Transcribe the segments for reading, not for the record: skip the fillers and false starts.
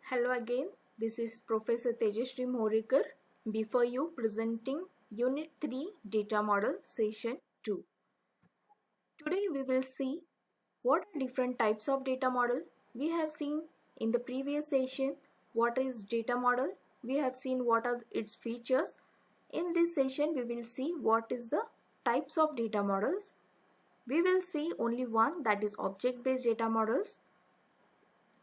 Hello again, this is Professor Tejasri Morikar before you presenting Unit 3 Data Model Session 2. Today we will see what are different types of data model. We have seen in the previous session what is data model. We have seen what are its features. In this session we will see what is the types of data models. We will see only one, that is object based data models,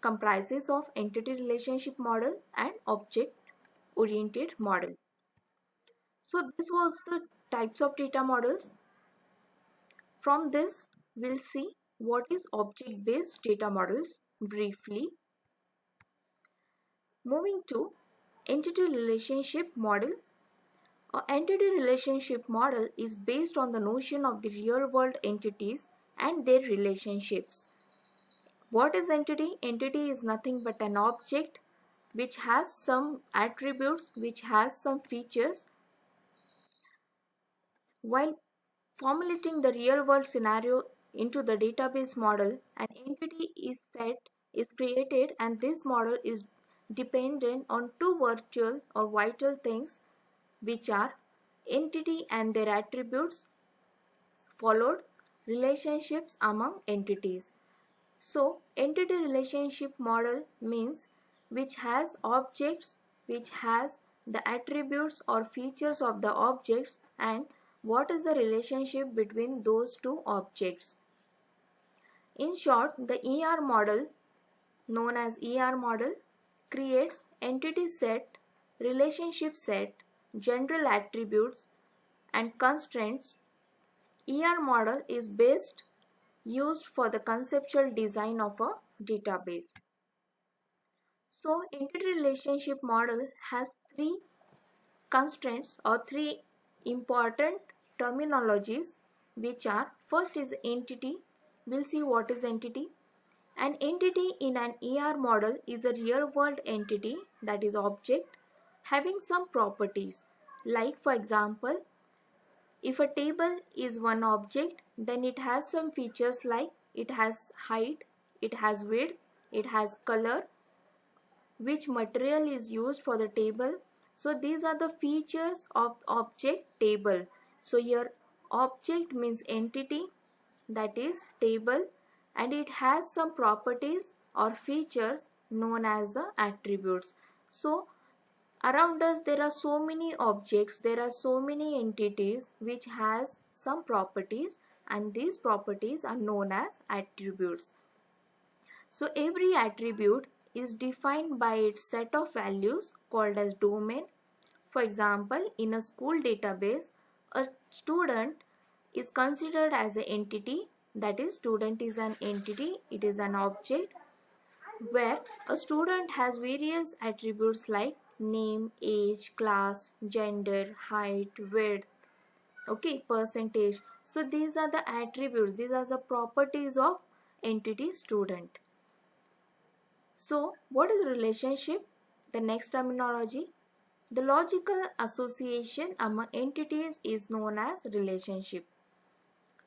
comprises of entity relationship model and object oriented model. So this was the types of data models. From this we'll see what is object based data models briefly. Moving to entity relationship model. An entity relationship model is based on the notion of the real world entities and their relationships. What is entity? Entity is nothing but an object which has some attributes, which has some features. While formulating the real world scenario into the database model, an entity is created, and this model is dependent on two virtual or vital things, which are entity and their attributes, followed relationships among entities. So entity relationship model means which has objects, which has the attributes or features of the objects, and what is the relationship between those two objects. In short, the ER model, known as ER model, creates entity set, relationship set, general attributes and constraints. ER model is best used for the conceptual design of a database. So entity relationship model has three constraints or three important terminologies, which are: first is entity. We'll see what is entity. An entity in an ER model is a real world entity, that is object, having some properties. Like for example, if a table is one object, then it has some features like it has height, it has width, it has color, which material is used for the table. So these are the features of object table. So your object means entity, that is table, and it has some properties or features known as the attributes. So around us there are so many objects, there are so many entities which has some properties, and these properties are known as attributes. So every attribute is defined by its set of values called as domain. For example, in a school database, a student is considered as an entity, that is student is an entity, it is an object, where a student has various attributes like name, age, class, gender, height, width, okay, percentage. So these are the attributes, these are the properties of entity student. So what is relationship? The next terminology. The logical association among entities is known as relationship.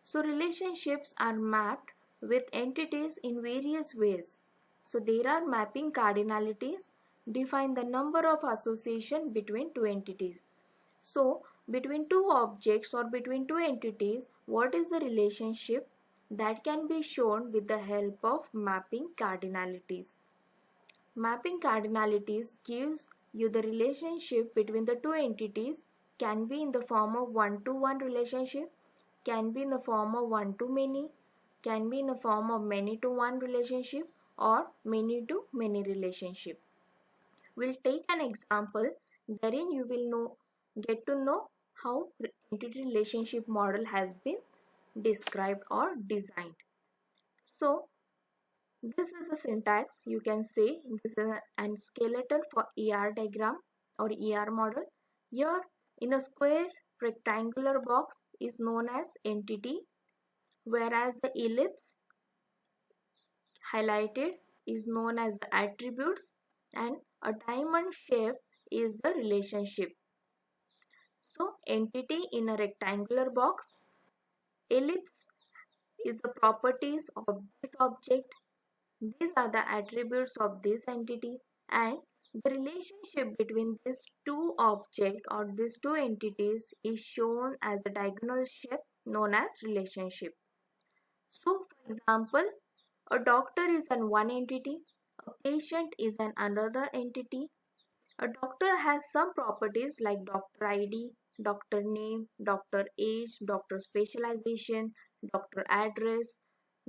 So relationships are mapped with entities in various ways. So there are mapping cardinalities define the number of association between two entities. So between two objects or between two entities, what is the relationship? That can be shown with the help of mapping cardinalities. Mapping cardinalities gives you the relationship between the two entities, can be in the form of one-to-one relationship, can be in the form of one-to-many, can be in the form of many-to-one relationship, or many-to-many relationship. We'll take an example, therein you will get to know how entity relationship model has been described or designed. So this is a syntax, you can say this is a skeleton for ER diagram or ER model. Here in a square rectangular box is known as entity, whereas the ellipse highlighted is known as the attributes, and a diamond shape is the relationship. So entity in a rectangular box, ellipse is the properties of this object, these are the attributes of this entity, and the relationship between these two objects or these two entities is shown as a diagonal shape known as relationship. So, for example, a doctor is an one entity, a patient is an another entity. A doctor has some properties like doctor ID, doctor name, doctor age, doctor specialization, doctor address,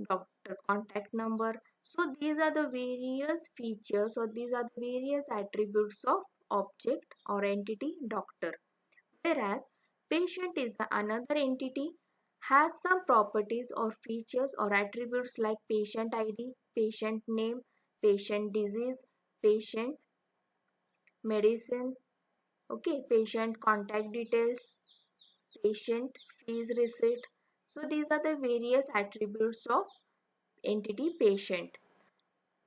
doctor contact number. So these are the various features or these are the various attributes of object or entity doctor. Whereas patient is another entity, has some properties or features or attributes like patient ID, patient name, patient disease, patient medicine, okay, patient contact details, patient fees receipt. So these are the various attributes of entity patient,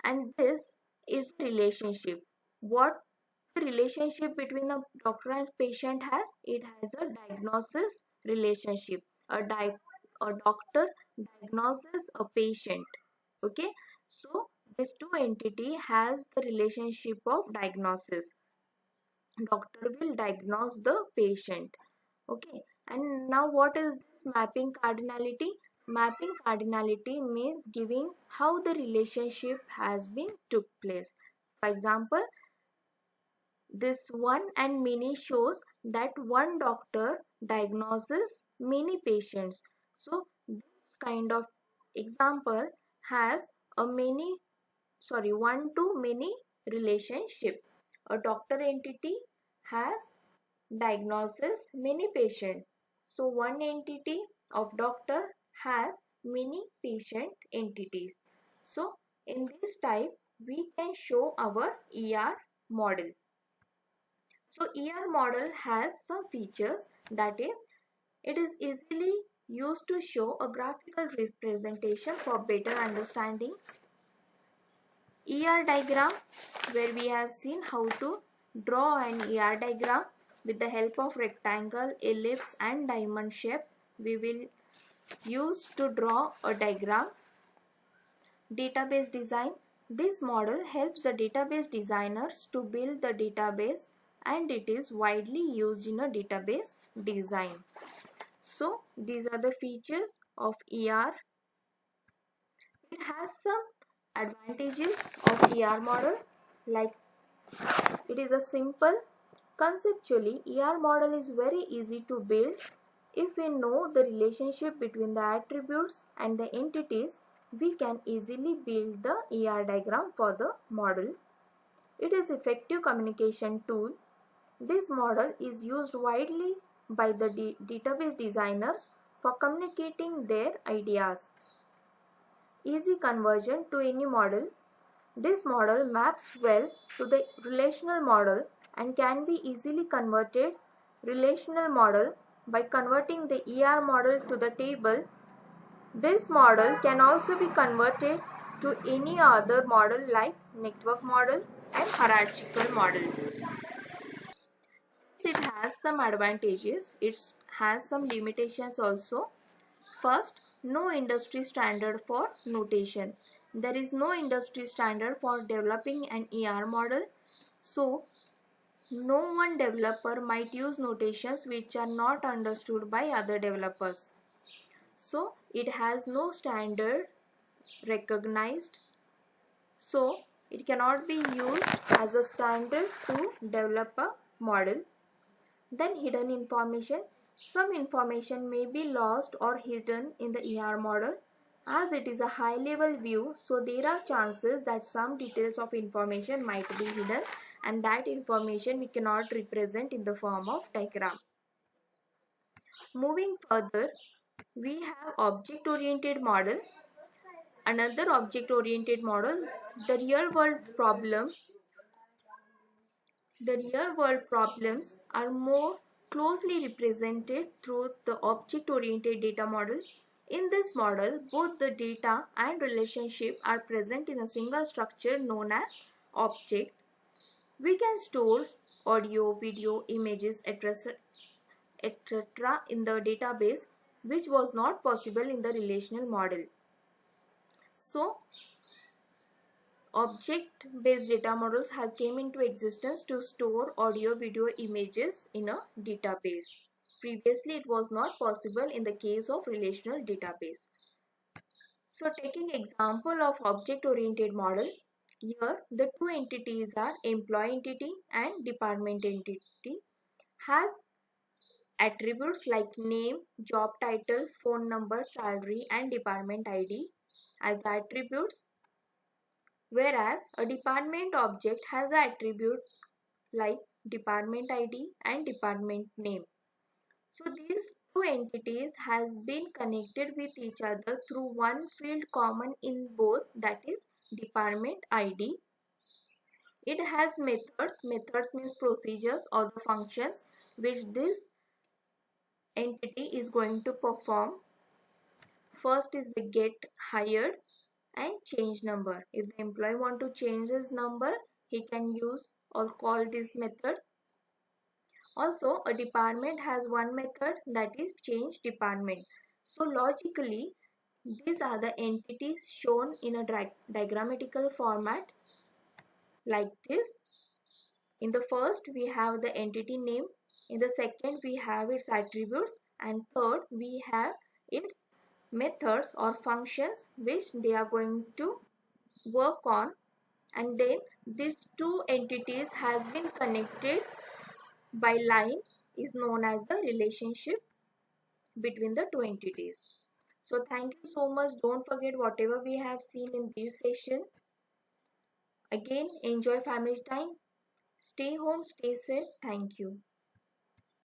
and this is relationship. What the relationship between a doctor and patient has? It has a diagnosis relationship. A doctor diagnoses a patient. Okay, so this two entity has the relationship of diagnosis. Doctor will diagnose the patient. Okay, and now what is this mapping cardinality? Mapping cardinality means giving how the relationship has been took place. For example, this one and many shows that one doctor diagnoses many patients. So this kind of example has a many, sorry, one to many relationship. A doctor entity has diagnoses many patients. So one entity of doctor has many patient entities. So in this type we can show our ER model. So ER model has some features, that is, it is easily used to show a graphical representation for better understanding. ER diagram, where we have seen how to draw an ER diagram with the help of rectangle, ellipse and diamond shape. We will use to draw a diagram. Database design. This model helps the database designers to build the database, and it is widely used in a database design. So these are the features of ER. It has some advantages of ER model, like it is a simple. Conceptually, ER model is very easy to build. If we know the relationship between the attributes and the entities, we can easily build the ER diagram for the model. It is effective communication tool. This model is used widely by the database designers for communicating their ideas. Easy conversion to any model. This model maps well to the relational model and can be easily converted relational model by converting the ER model to the table. This model can also be converted to any other model like network model and hierarchical model. It has some advantages, it has some limitations also. First, no industry standard for notation. There is no industry standard for developing an ER model, so no one developer might use notations which are not understood by other developers. So it has no standard recognized, so it cannot be used as a standard to develop a model. Then hidden information. Some information may be lost or hidden in the ER model as it is a high level view, so there are chances that some details of information might be hidden and that information we cannot represent in the form of diagram. Moving further, we have object oriented model. Another object oriented model, the real world problems The real world problems are more closely represented through the object-oriented data model. In this model, both the data and relationship are present in a single structure known as object. We can store audio, video, images, etc. in the database, which was not possible in the relational model. So, Object-based data models have came into existence to store audio, video, images in a database. Previously, it was not possible in the case of relational database. So taking example of object-oriented model, here the two entities are employee entity and department entity has attributes like name, job title, phone number, salary and department ID as attributes, whereas a department object has attributes like department ID and department name. So these two entities has been connected with each other through one field common in both, that is department ID. It has methods. Methods means procedures or the functions which this entity is going to perform. First is the get hired and change number. If the employee want to change his number, he can use or call this method. Also, a department has one method, that is change department. So logically, these are the entities shown in a diagrammatical format like this. In the first, we have the entity name. In the second, we have its attributes. And third, we have its methods or functions which they are going to work on. And then these two entities has been connected by line is known as the relationship between the two entities. So thank you so much. Don't forget whatever we have seen in this session. Again, enjoy family time. Stay home, stay safe. Thank you.